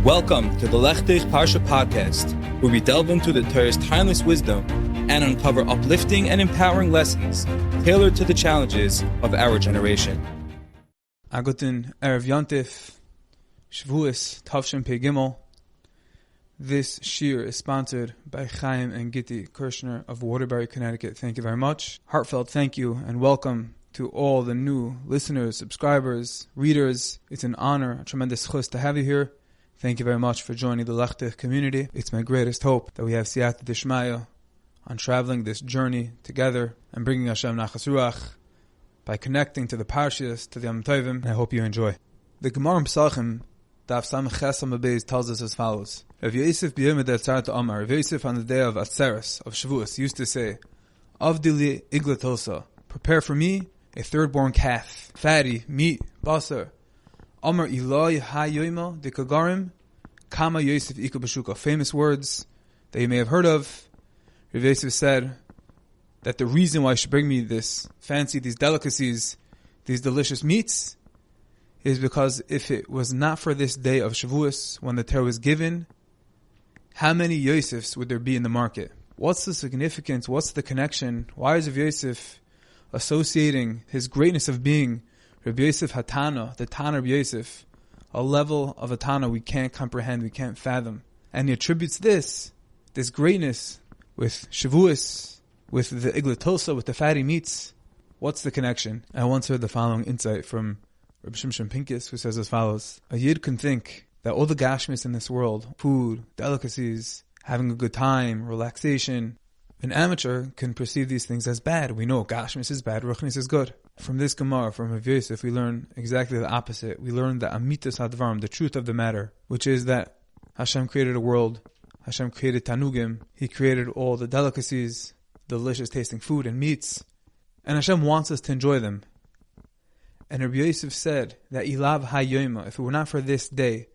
Welcome to the Lechtich Parsha podcast, where we delve into the Torah's timeless wisdom and uncover uplifting and empowering lessons tailored to the challenges of our generation. Agutin Erev Yontif, Shavuos, Tavshin Pei Gimel. This shir is sponsored by Chaim and Gitti Kirshner of Waterbury, Connecticut. Thank you very much. Heartfelt thank you and welcome to all the new listeners, subscribers, readers. It's an honor, a tremendous chus to have you here. Thank you very much for joining the Lechtich community. It's my greatest hope that we have Siyata Dishmaya on traveling this journey together and bringing Hashem Nachas Ruach by connecting to the Parshas, to the Yom Tovim, and I hope you enjoy. The Gemara in Pesachim, Daf Samech Ches Amud Beis, tells us as follows. Rav Yosef b'yom Atzeres Amar, Rav Yosef on the day of Atzeres, of Shavuos, used to say, Avdili Iglatosa, prepare for me a third-born calf, fatty, meat, basar. Amar Eloi ha-yoima de kagarim kama Yosef ika b'shuka. Famous words that you may have heard of. Rav Yosef said that the reason why I should bring me this fancy, these delicacies, these delicious meats, is because if it was not for this day of Shavuos, when the Torah was given, how many Yosefs would there be in the market? What's the significance? What's the connection? Why is Rav Yosef associating his greatness of being Rabbi Yosef Hatana, the Tana of Yosef, a level of a Tana we can't comprehend, we can't fathom. And he attributes this greatness with Shavuos, with the Iglatosa, with the fatty meats. What's the connection? I once heard the following insight from Rabbi Shimshon Pincus, who says as follows. A Yid can think that all the gashmis in this world, food, delicacies, having a good time, relaxation, an amateur can perceive these things as bad. We know gashmis is bad, ruchnis is good. From this Gemara, from Rav Yosef, we learn exactly the opposite. We learn the amitas hadvarim, the truth of the matter, which is that Hashem created a world, Hashem created tanugim, He created all the delicacies, delicious tasting food and meats, and Hashem wants us to enjoy them. And Rabbi Yosef said that ilav hayoyma, if it were not for this day,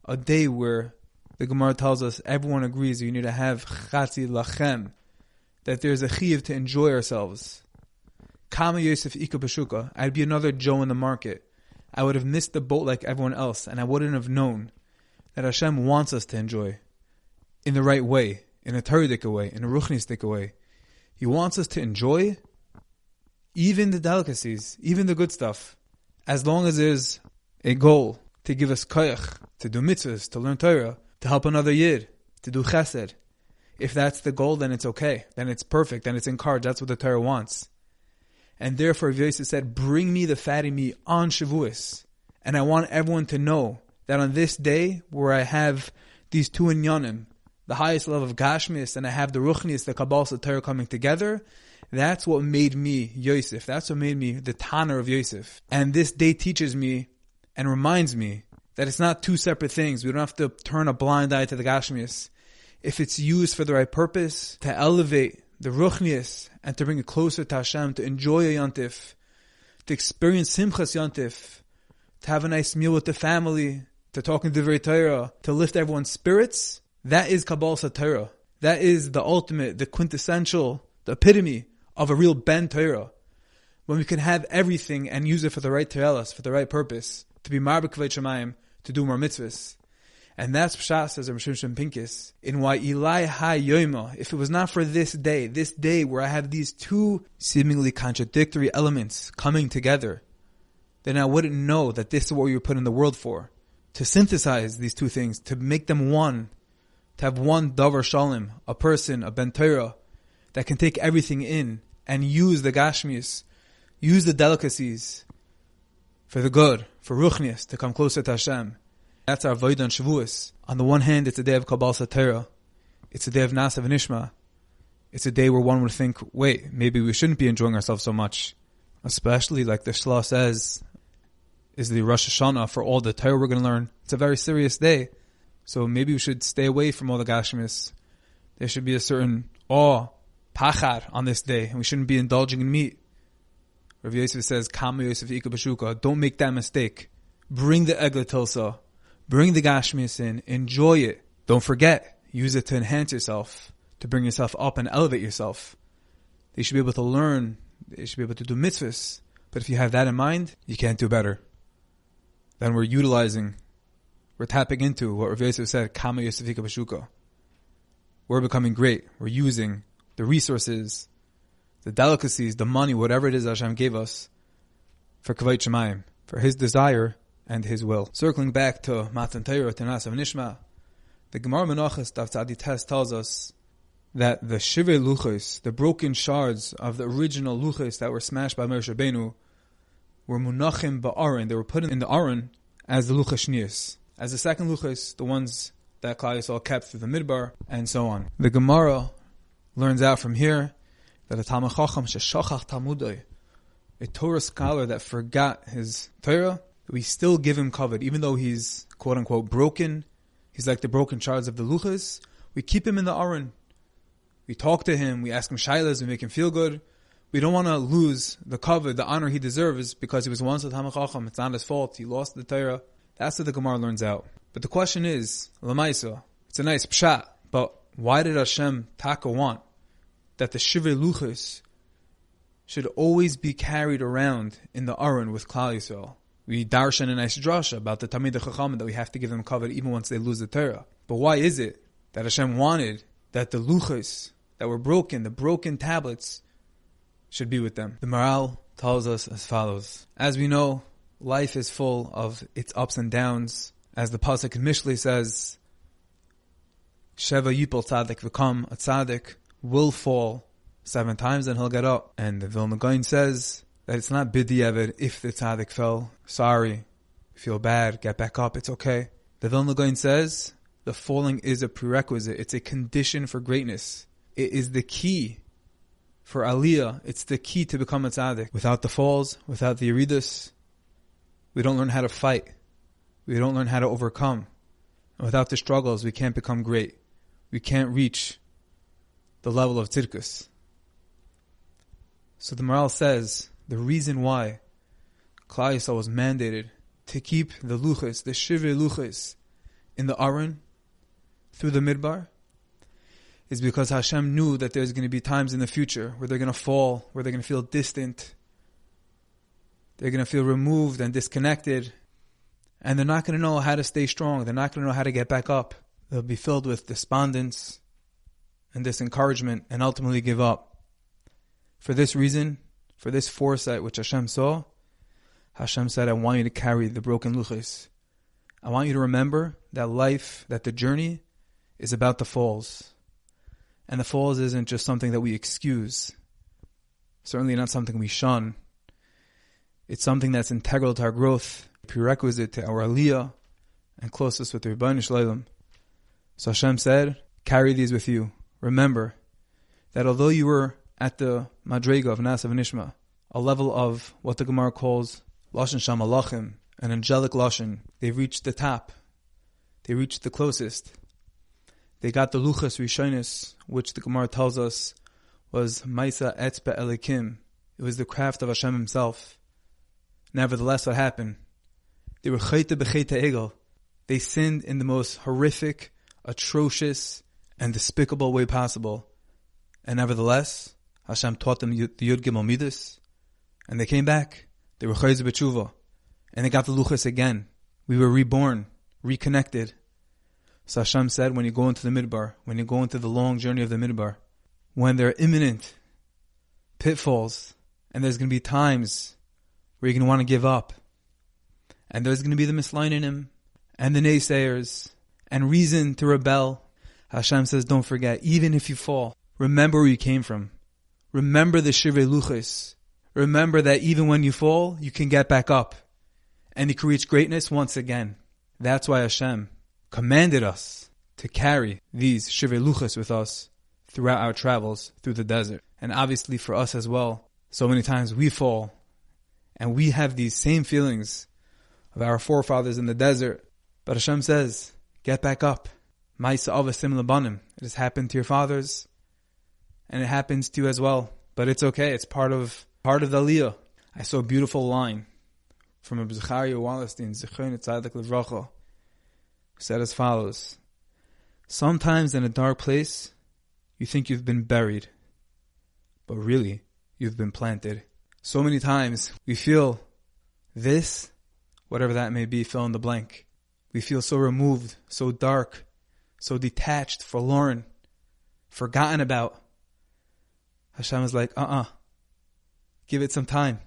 a day where the Gemara tells us everyone agrees you need to have chatzi lachem, that there's a chiyuv to enjoy ourselves. Kama Yosef Ika Bashuka, I'd be another Joe in the market. I would have missed the boat like everyone else, and I wouldn't have known that Hashem wants us to enjoy in the right way, in a Torah-dik way, in a Ruchnistik way. He wants us to enjoy even the delicacies, even the good stuff, as long as there's a goal to give us koyach, to do mitzvahs, to learn Torah, to help another Yid, to do chesed. If that's the goal, then it's okay. Then it's perfect. Then it's encouraged. That's what the Torah wants. And therefore, Yosef said, bring me the fatty meat on Shavuos. And I want everyone to know that on this day, where I have these two inyanim, the highest level of Gashmis, and I have the Ruchnis, the Kabbalah Torah coming together, that's what made me Yosef. That's what made me the Tanner of Yosef. And this day teaches me and reminds me that it's not two separate things. We don't have to turn a blind eye to the Gashmis. If it's used for the right purpose, to elevate the Ruchnius, and to bring it closer to Hashem, to enjoy a Yontif, to experience Simchas Yontif, to have a nice meal with the family, to talk in Divrei Torah, to lift everyone's spirits, that is Kabbalah Torah. That is the ultimate, the quintessential, the epitome of a real Ben Torah. When we can have everything and use it for the right Torelas, for the right purpose, to be Marbek Kavod Shamayim, to do more mitzvahs. And that's Pshas, says Rav Shimshon Pincus, in why Eli ha-yoima, if it was not for this day where I have these two seemingly contradictory elements coming together, then I wouldn't know that this is what we were put in the world for. To synthesize these two things, to make them one, to have one Davar Shalom, a person, a Ben Torah, that can take everything in and use the Gashmis, use the delicacies for the good, for Ruchnius, to come closer to Hashem. That's our Avodah on Shavuos. On the one hand, it's a day of Kabbalah Torah. It's a day of Nasa v'Nishma. It's a day where one would think, wait, maybe we shouldn't be enjoying ourselves so much. Especially, like the Shlah says, is the Rosh Hashanah for all the Torah we're going to learn. It's a very serious day. So maybe we should stay away from all the Gashmis. There should be a certain awe, pachar on this day, and we shouldn't be indulging in meat. Rav Yosef says, Kama Yosef Ika Bashuka, don't make that mistake. Bring the Eglatilsa. Bring the Gashmis in, enjoy it. Don't forget, use it to enhance yourself, to bring yourself up and elevate yourself. They should be able to learn, they should be able to do mitzvahs. But if you have that in mind, you can't do better. Then we're utilizing We're tapping into what Rav Yosef said, Kama Yosefika Bashuka. We're becoming great. We're using the resources, the delicacies, the money, whatever it is Hashem gave us for Kavod Shemayim, for His desire and His will. Circling back to Matan Torah, to Nasav Nishma, the Gemara Menachos Daf Tzadi Tes tells us that the Shivei Luchos, the broken shards of the original Luchos that were smashed by Moshe Rabbeinu, were Munachim Ba'aron. They were put in the Aron as the Luchos Shnius. As the second Luchos, the ones that Klal Yisrael kept through the Midbar, and so on. The Gemara learns out from here that a Talmid Chacham sheshachach Talmudai, a Torah scholar that forgot his Torah, we still give him kavod, even though he's quote unquote broken. He's like the broken shards of the luchas. We keep him in the aron. We talk to him. We ask him shaylas. We make him feel good. We don't want to lose the kavod, the honor he deserves, because he was once a Talmid Chacham. It's not his fault. He lost the Torah. That's what the Gemara learns out. But the question is, Lamaisa, it's a nice pshat, but why did Hashem Taka want that the Shivei Luchos should always be carried around in the Aron with Klal Yisrael? We darshan a nice drasha about the Talmidei Chachamim that we have to give them kavod even once they lose the Torah. But why is it that Hashem wanted that the Luchos that were broken, the broken tablets, should be with them? The Maral tells us as follows. As we know, life is full of its ups and downs. As the pasuk in Mishlei says, Sheva Yipol Tzadik V'kam, a Tzadik will fall 7 times and he'll get up. And the Vilna Gaon says that it's not b'diavad if the Tzadik fell. Sorry, feel bad, get back up, it's okay. The Vilna Gaon says the falling is a prerequisite. It's a condition for greatness. It is the key for aliyah. It's the key to become a Tzadik. Without the falls, without the yeridus, we don't learn how to fight. We don't learn how to overcome. And without the struggles, we can't become great. We can't reach the level of tzidkus. So the Maral says the reason why Klal Yisrael was mandated to keep the luchos, the shivei luchos, in the aron through the midbar, is because Hashem knew that there's going to be times in the future where they're going to fall, where they're going to feel distant, they're going to feel removed and disconnected, and they're not going to know how to stay strong. They're not going to know how to get back up. They'll be filled with despondence and disencouragement and ultimately give up. For this reason, for this foresight which Hashem saw, Hashem said, I want you to carry the broken luchos. I want you to remember that life, that the journey is about the falls. And the falls isn't just something that we excuse. Certainly not something we shun. It's something that's integral to our growth, prerequisite to our aliyah, and closest with the Rebbeinu Shalom. So Hashem said, carry these with you. Remember that although you were at the madrega of Nasav Nishma, a level of what the Gemara calls Lashon Sham Malachim, an angelic Lashon, they reached the top. They reached the closest. They got the Luchas Rishonis, which the Gemara tells us was Maisa Etzbe Elikim. It was the craft of Hashem Himself. Nevertheless, what happened? They were Chayte B'Chayte Egel. They sinned in the most horrific, atrocious, and despicable way possible. And nevertheless, Hashem taught them the Yud Gimel Midas, and they came back. They were Chayze B'Tshuva, and they got the Luchas again. We were reborn, reconnected. So Hashem said, when you go into the Midbar, when you go into the long journey of the Midbar, when there are imminent pitfalls, and there's going to be times where you're going to want to give up, and there's going to be the mislining and the naysayers, and reason to rebel, Hashem says, don't forget, even if you fall, remember where you came from. Remember the Shivei Luchos. Remember that even when you fall, you can get back up, and you can reach greatness once again. That's why Hashem commanded us to carry these Shivei Luchos with us throughout our travels through the desert. And obviously for us as well, so many times we fall, and we have these same feelings of our forefathers in the desert. But Hashem says, get back up. Ma'isa avasim labanim. It has happened to your fathers, and it happens to you as well. But it's okay. It's part of the aliyah. I saw a beautiful line from Reb Zechariah Wallerstein, Zechariah Tzaddik Livracha, who said as follows: sometimes in a dark place, you think you've been buried, but really, you've been planted. So many times we feel this, whatever that may be, fill in the blank. we feel so removed, so dark, so detached, forlorn, forgotten about. Hashem is like, give it some time.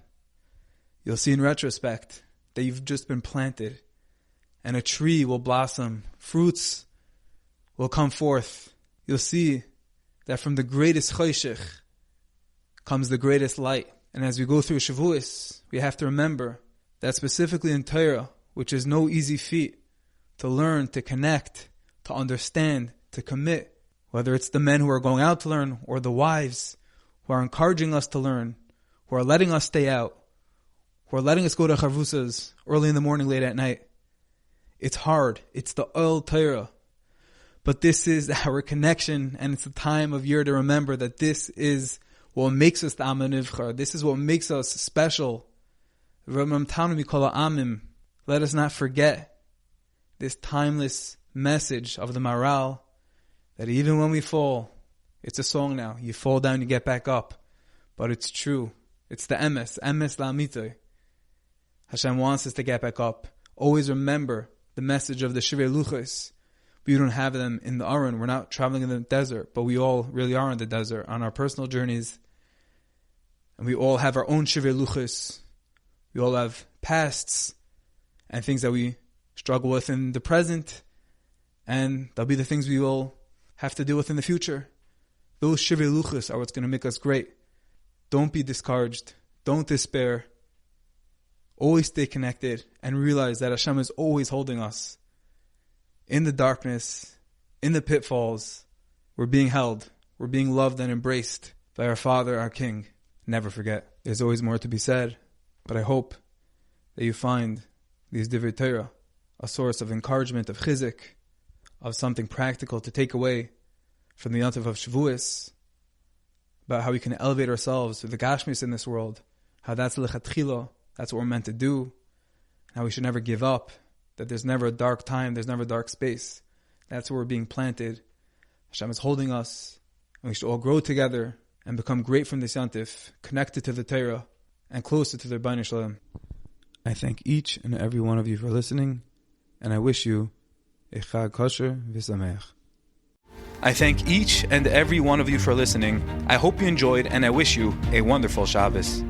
You'll see in retrospect that you've just been planted, and a tree will blossom, fruits will come forth. You'll see that from the greatest choshech comes the greatest light. And as we go through Shavuos, we have to remember that specifically in Torah, which is no easy feat, to learn, to connect, to understand, to commit, whether it's the men who are going out to learn or the wives who are encouraging us to learn, who are letting us stay out, who are letting us go to chavusas early in the morning, late at night. It's hard. It's the oil Torah. But this is our connection, and it's a time of year to remember that this is what makes us the Am HaNivchar. This is what makes us special. Let us not forget this timeless message of the Maral, that even when we fall, it's a song now, you fall down, you get back up. But it's true. It's the emes la'amitay. Hashem wants us to get back up. Always remember the message of the Shivei Luchos. We don't have them in the Aron. We're not traveling in the desert, but we all really are in the desert on our personal journeys. And we all have our own Shivei Luchos. We all have pasts and things that we struggle with in the present. And there'll be the things we will have to deal with in the future. Those Shivei Luchos are what's going to make us great. Don't be discouraged. Don't despair. Always stay connected and realize that Hashem is always holding us. In the darkness, in the pitfalls, we're being held. We're being loved and embraced by our Father, our King. Never forget. There's always more to be said, but I hope that you find these Divrei Torah a source of encouragement, of chizik, of something practical to take away from the Yontif of Shavuos, about how we can elevate ourselves through the Gashmis in this world, how that's lechatchila, that's what we're meant to do, how we should never give up, that there's never a dark time, there's never a dark space. That's where we're being planted. Hashem is holding us, and we should all grow together and become great from this Yontif, connected to the Torah, and closer to the Rebbeinu Shalom. I thank each and every one of you for listening, and I wish you a Chag Kosher V'Sameach. I thank each and every one of you for listening. I hope you enjoyed, and I wish you a wonderful Shabbos.